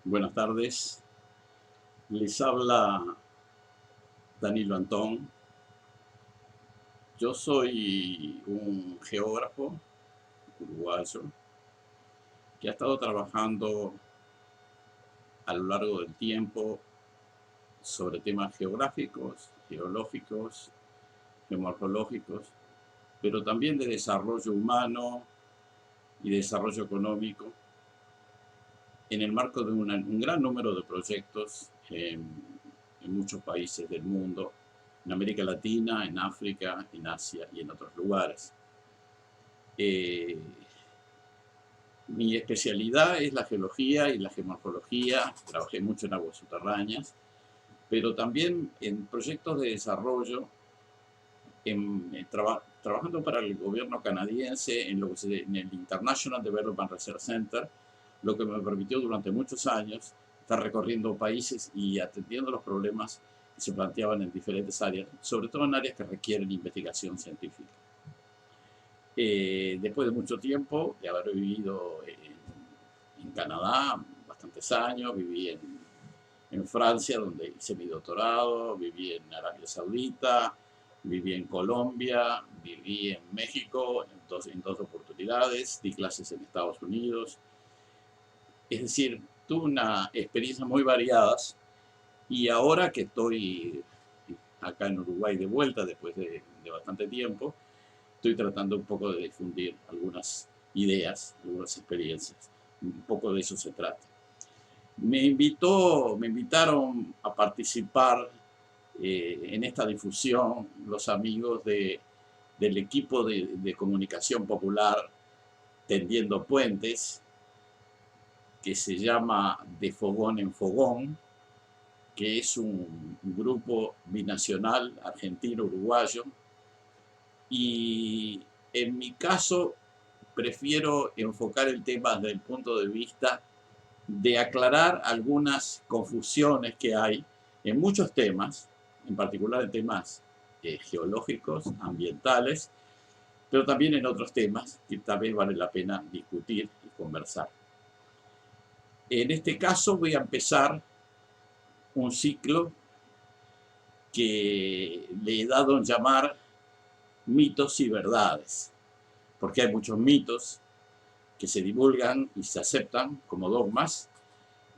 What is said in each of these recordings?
Buenas tardes, les habla Danilo Antón. Yo soy un geógrafo uruguayo que ha estado trabajando a lo largo del tiempo sobre temas geográficos, geológicos, geomorfológicos, pero también de desarrollo humano y desarrollo económico en el marco de un gran número de proyectos en muchos países del mundo, en América Latina, en África, en Asia y en otros lugares. Eh, Mi especialidad es la geología y la geomorfología. Trabajé mucho en aguas subterráneas, pero también en proyectos de desarrollo, trabajando para el gobierno canadiense en el International Development Research Center, lo que me permitió durante muchos años estar recorriendo países y atendiendo los problemas que se planteaban en diferentes áreas, sobre todo en áreas que requieren investigación científica. Después de mucho tiempo de haber vivido en Canadá, bastantes años, viví en Francia, donde hice mi doctorado, viví en Arabia Saudita, viví en Colombia, viví en México en dos oportunidades, di clases en Estados Unidos. Es decir, tuve una experiencia muy variadas y ahora que estoy acá en Uruguay de vuelta después de bastante tiempo, estoy tratando un poco de difundir algunas ideas, algunas experiencias. Un poco de eso se trata. Me invitaron a participar en esta difusión los amigos del equipo de comunicación popular Tendiendo Puentes, que se llama De Fogón en Fogón, que es un grupo binacional argentino-uruguayo. Y en mi caso prefiero enfocar el tema desde el punto de vista de aclarar algunas confusiones que hay en muchos temas, en particular en temas geológicos, ambientales, pero también en otros temas que tal vez vale la pena discutir y conversar. En este caso voy a empezar un ciclo que le he dado en llamar mitos y verdades, porque hay muchos mitos que se divulgan y se aceptan como dogmas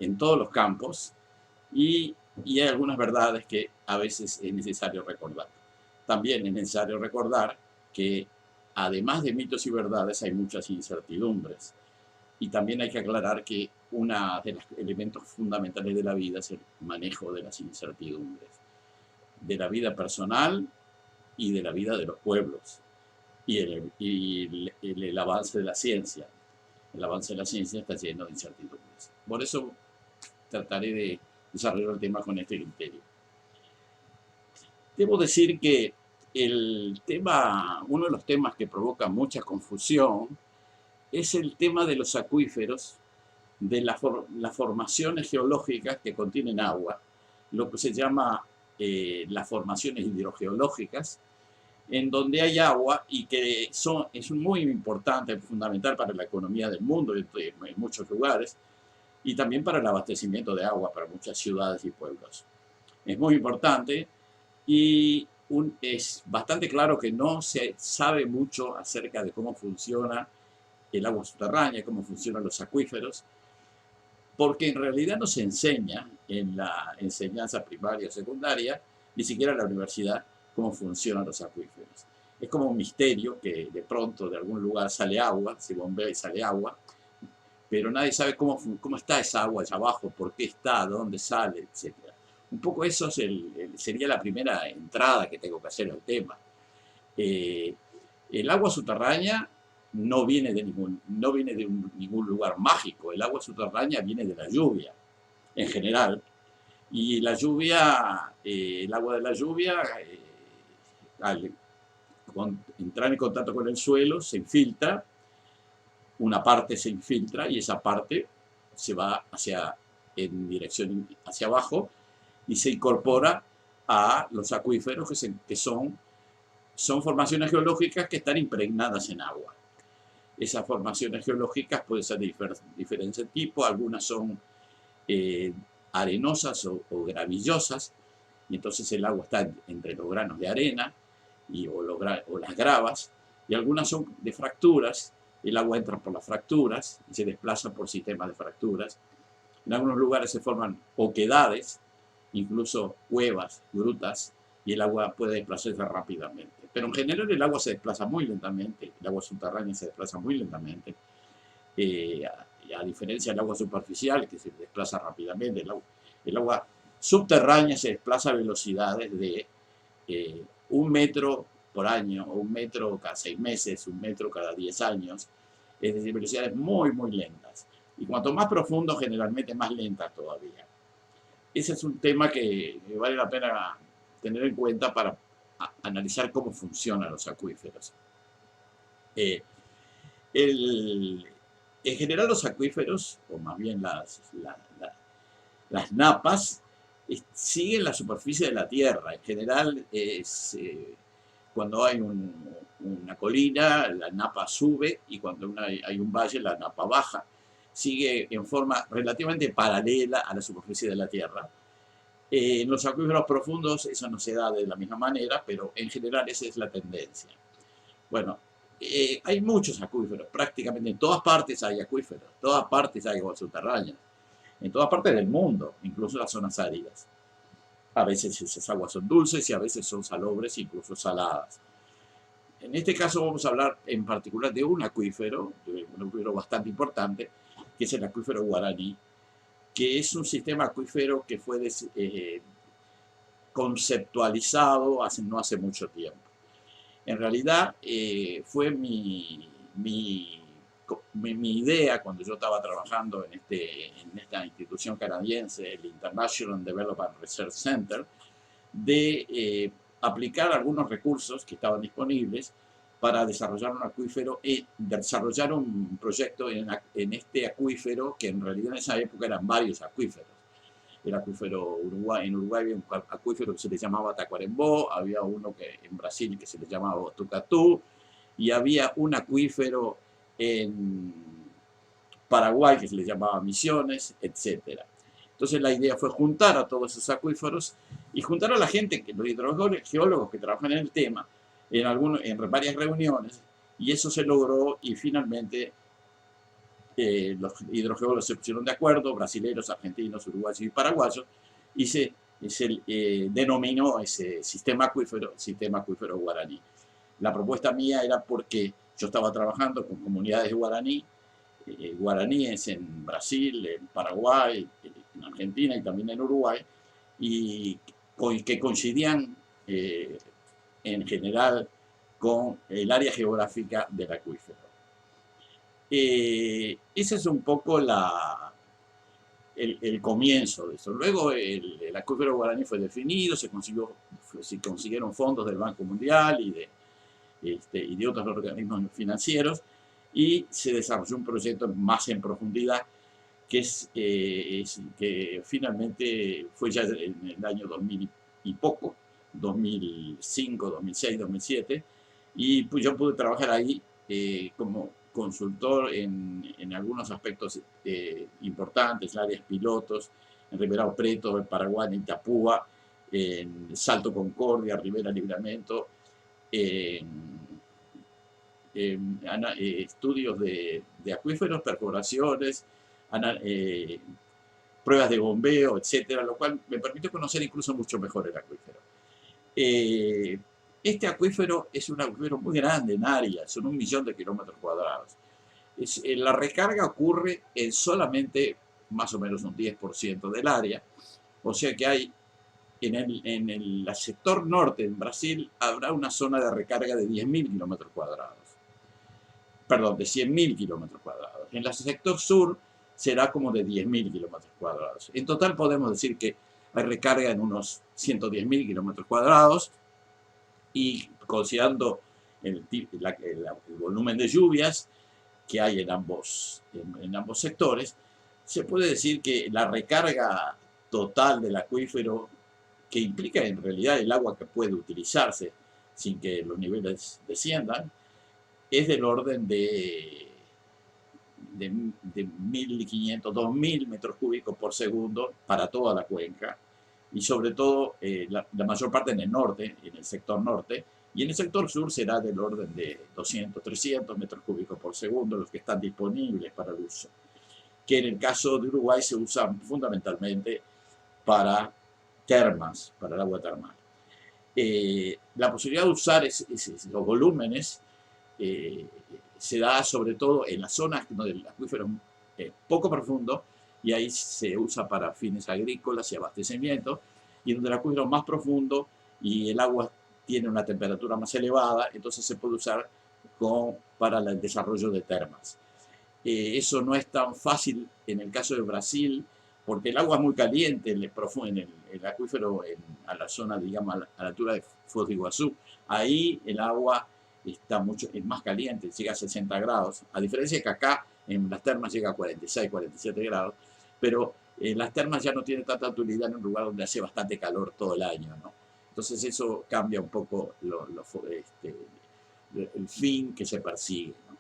en todos los campos y hay algunas verdades que a veces es necesario recordar. También es necesario recordar que además de mitos y verdades hay muchas incertidumbres y también hay que aclarar que uno de los elementos fundamentales de la vida es el manejo de las incertidumbres, de la vida personal y de la vida de los pueblos y el avance de la ciencia. El avance de la ciencia está lleno de incertidumbres. Por eso trataré de desarrollar el tema con este criterio. Debo decir que uno de los temas que provoca mucha confusión es el tema de los acuíferos, de las formaciones geológicas que contienen agua, lo que se llama las formaciones hidrogeológicas, en donde hay agua y que es muy importante, fundamental para la economía del mundo en muchos lugares y también para el abastecimiento de agua para muchas ciudades y pueblos. Es muy importante y es bastante claro que no se sabe mucho acerca de cómo funciona el agua subterránea, cómo funcionan los acuíferos, porque en realidad no se enseña en la enseñanza primaria o secundaria, ni siquiera en la universidad, cómo funcionan los acuíferos. Es como un misterio que de pronto de algún lugar sale agua, se bombea y sale agua, pero nadie sabe cómo está esa agua allá abajo, por qué está, dónde sale, etcétera. Un poco eso sería la primera entrada que tengo que hacer al tema. Eh, el agua subterránea no viene de ningún lugar mágico. El agua subterránea viene de la lluvia, en general. Y la lluvia, el agua de la lluvia, al entrar en contacto con el suelo, se infiltra, una parte se infiltra y esa parte se va en dirección hacia abajo y se incorpora a los acuíferos que son formaciones geológicas que están impregnadas en agua. Esas formaciones geológicas pueden ser de diferentes tipos, algunas son eh, arenosas o gravillosas, y entonces el agua está entre los granos de arena o las gravas, y algunas son de fracturas, el agua entra por las fracturas y se desplaza por sistemas de fracturas. En algunos lugares se forman oquedades, incluso cuevas, grutas, y el agua puede desplazarse rápidamente. Pero en general el agua se desplaza muy lentamente, el agua subterránea se desplaza muy lentamente, a diferencia del agua superficial que se desplaza rápidamente. El agua subterránea se desplaza a velocidades de 1 metro por año, o 1 metro cada 6 meses, 1 metro cada 10 años, es decir, velocidades muy, muy lentas. Y cuanto más profundo, generalmente más lentas todavía. Ese es un tema que vale la pena tener en cuenta para analizar cómo funcionan los acuíferos. En general los acuíferos, o más bien las napas, siguen la superficie de la Tierra. En general, cuando hay una colina, la napa sube, y cuando hay un valle, la napa baja. Sigue en forma relativamente paralela a la superficie de la Tierra. En los acuíferos profundos eso no se da de la misma manera, pero en general esa es la tendencia. Bueno, hay muchos acuíferos, prácticamente en todas partes hay acuíferos, en todas partes hay aguas subterráneas, en todas partes del mundo, incluso en las zonas áridas. A veces esas aguas son dulces y a veces son salobres, incluso saladas. En este caso vamos a hablar en particular de un acuífero bastante importante, que es el acuífero Guaraní, que es un sistema acuífero que fue conceptualizado no hace mucho tiempo. En realidad fue mi idea cuando yo estaba trabajando en esta institución canadiense, el International Development Research Center, de aplicar algunos recursos que estaban disponibles para desarrollar un acuífero y desarrollar un proyecto en este acuífero, que en realidad en esa época eran varios acuíferos. El acuífero Uruguay, en Uruguay había un acuífero que se le llamaba Tacuarembó, había uno en Brasil que se le llamaba Botucatú, y había un acuífero en Paraguay que se le llamaba Misiones, etc. Entonces la idea fue juntar a todos esos acuíferos y juntar a la gente, los hidrogeólogos que trabajan en el tema, en varias reuniones, y eso se logró, y finalmente los hidrogeólogos se pusieron de acuerdo, brasileños, argentinos, uruguayos y paraguayos, y se denominó ese sistema acuífero guaraní. La propuesta mía era porque yo estaba trabajando con comunidades guaraníes en Brasil, en Paraguay, en Argentina y también en Uruguay, y que coincidían en general con el área geográfica del acuífero. Ese es un poco el comienzo de eso. Luego el acuífero guaraní fue definido, se consiguieron fondos del Banco Mundial y de otros organismos financieros, y se desarrolló un proyecto más en profundidad que finalmente fue ya en el año 2000 y poco, 2005, 2006, 2007, y pues yo pude trabajar ahí como consultor en algunos aspectos importantes, en áreas pilotos, en Ribeirão Preto, en Paraguay, en Itapúa, en Salto Concordia, Rivera Libramento, estudios de acuíferos, perforaciones, pruebas de bombeo, etcétera, lo cual me permitió conocer incluso mucho mejor el acuífero. Este acuífero es un acuífero muy grande en área, son 1 millón de kilómetros cuadrados. La recarga ocurre en solamente más o menos un 10% del área, o sea que hay en el sector norte, en Brasil, habrá una zona de recarga de 10.000 kilómetros cuadrados. Perdón, de 100.000 kilómetros cuadrados. En el sector sur será como de 10.000 kilómetros cuadrados. En total podemos decir que hay recarga en unos 110.000 kilómetros cuadrados, y considerando el volumen de lluvias que hay en ambos sectores, se puede decir que la recarga total del acuífero, que implica en realidad el agua que puede utilizarse sin que los niveles desciendan, es del orden de de 1.500, 2.000 metros cúbicos por segundo para toda la cuenca, y sobre todo la mayor parte en el norte, en el sector norte, y en el sector sur será del orden de 200, 300 metros cúbicos por segundo los que están disponibles para el uso, que en el caso de Uruguay se usan fundamentalmente para termas, para el agua termal. La posibilidad de usar los volúmenes se da sobre todo en las zonas donde el acuífero es poco profundo, y ahí se usa para fines agrícolas y abastecimiento, y donde el acuífero es más profundo y el agua tiene una temperatura más elevada, entonces se puede usar para el desarrollo de termas. Eso no es tan fácil en el caso de Brasil, porque el agua es muy caliente en el acuífero, a la zona, digamos, a la altura de Foz de Iguazú. Ahí el agua es más caliente, llega a 60 grados, a diferencia de que acá en las termas llega a 46, 47 grados, pero las termas ya no tienen tanta utilidad en un lugar donde hace bastante calor todo el año, ¿no? Entonces eso cambia un poco el fin que se persigue, ¿no?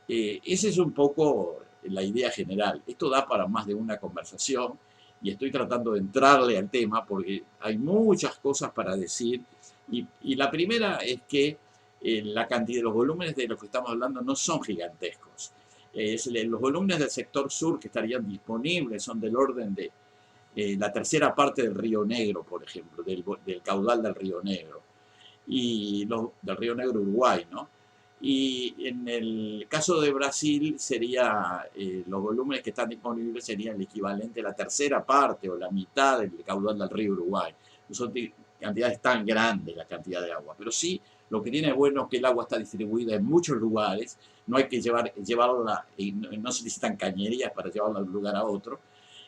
Esa es un poco la idea general. Esto da para más de una conversación y estoy tratando de entrarle al tema porque hay muchas cosas para decir, y la primera es que la cantidad de los volúmenes de los que estamos hablando no son gigantescos. Los volúmenes del sector sur que estarían disponibles son del orden de la tercera parte del Río Negro, por ejemplo, del caudal del Río Negro, y del Río Negro Uruguay, ¿no? Y en el caso de Brasil los volúmenes que están disponibles serían el equivalente a la tercera parte o la mitad del caudal del río Uruguay. No son cantidades tan grandes, la cantidad de agua, pero sí lo que tiene bueno es que el agua está distribuida en muchos lugares, no hay que llevarla, no se necesitan cañerías para llevarla de un lugar a otro,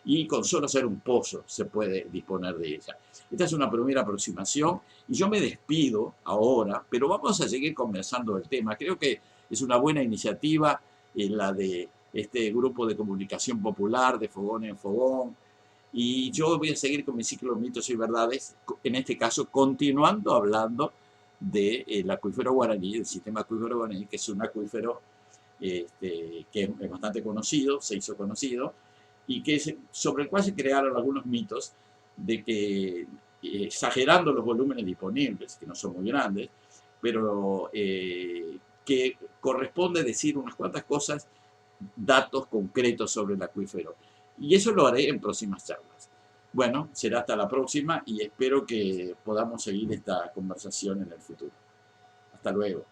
y con solo ser un pozo se puede disponer de ella. Esta es una primera aproximación y yo me despido ahora, pero vamos a seguir conversando del tema. Creo que es una buena iniciativa la de este grupo de comunicación popular, de Fogón en Fogón, y yo voy a seguir con mi ciclo de mitos y verdades, en este caso continuando hablando del acuífero guaraní, del sistema acuífero guaraní, que es un acuífero que es bastante conocido, se hizo conocido, y sobre el cual se crearon algunos mitos de que, exagerando los volúmenes disponibles, que no son muy grandes, pero que corresponde decir unas cuantas cosas, datos concretos sobre el acuífero. Y eso lo haré en próximas charlas. Bueno, será hasta la próxima y espero que podamos seguir esta conversación en el futuro. Hasta luego.